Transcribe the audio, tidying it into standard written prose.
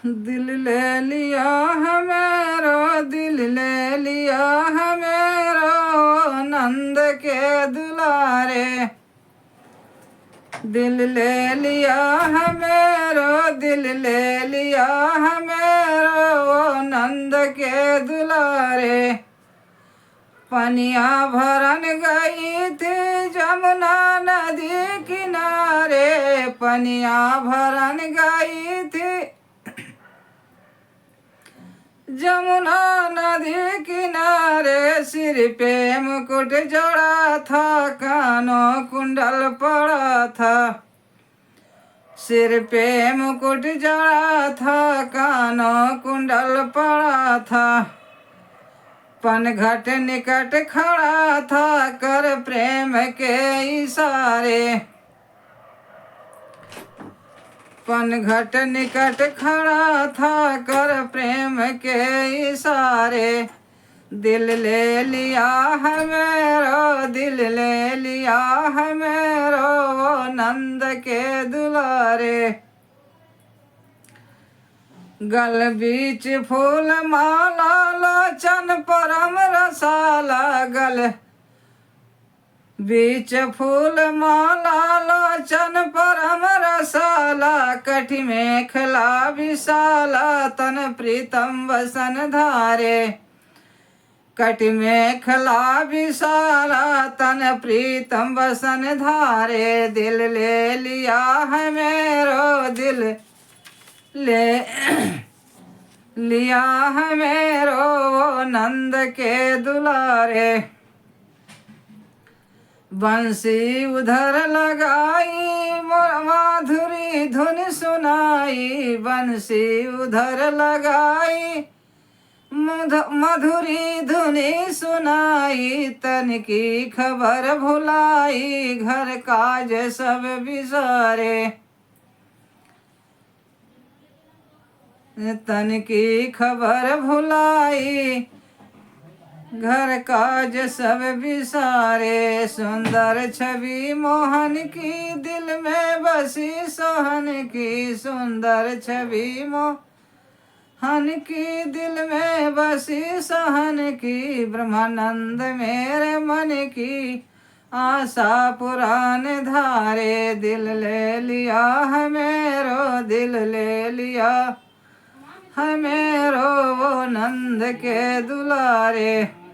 दिल ले लिया है मेरो, दिल ले लिया है मेरो, नंद के दुलारे। दिल ले लिया है मेरो, दिल ले लिया है मेरो, नंद के दुलारे। पनिया भरन गई थी जमुना नदी किनारे, पनिया भरन गई थी जमुना नदी किनारे। सिर पे मुकुट जड़ा था, कानों कुंडल पड़ा था। सिर पे मुकुट जड़ा था, कानों कुंडल पड़ा था। पनघट निकट खड़ा था, कर प्रेम के इशारे। पनघट निकट खड़ा था, कर प्रेम के इशारे। दिल ले लिया है मेरो, दिल ले लिया है मेरो, नंद के दुलारे। गल बीच फूल माला, लोचन परम रसाला। गल बीच फूल माला, लोचन परम रसाला। कटि मेखला विशाला, तन प्रीतम वसन धारे। कटि मेखला विशाला, तन प्रीतम वसन धारे। दिल ले लिया है मेरो, दिल ले लिया है मेरो, नंद के दुलारे। बंसी उधर लगाई, माधुरी धुन सुनाई। बंसी उधर लगाई, मधुरी धुनी सुनाई। तन की खबर भुलाई, घर काज सब बिसारे। तन की खबर भुलाई, घर काज सब बिसारे। सुंदर छवि मोहन की, दिल में बसी सोहन की। सुंदर छवि मोहन की, दिल में बसी सोहन की। ब्रह्मानंद मेरे मन की, आशा पुराण धारे। दिल ले लिया है मेरो, दिल ले लिया है मेरो, नंद के दुलारे।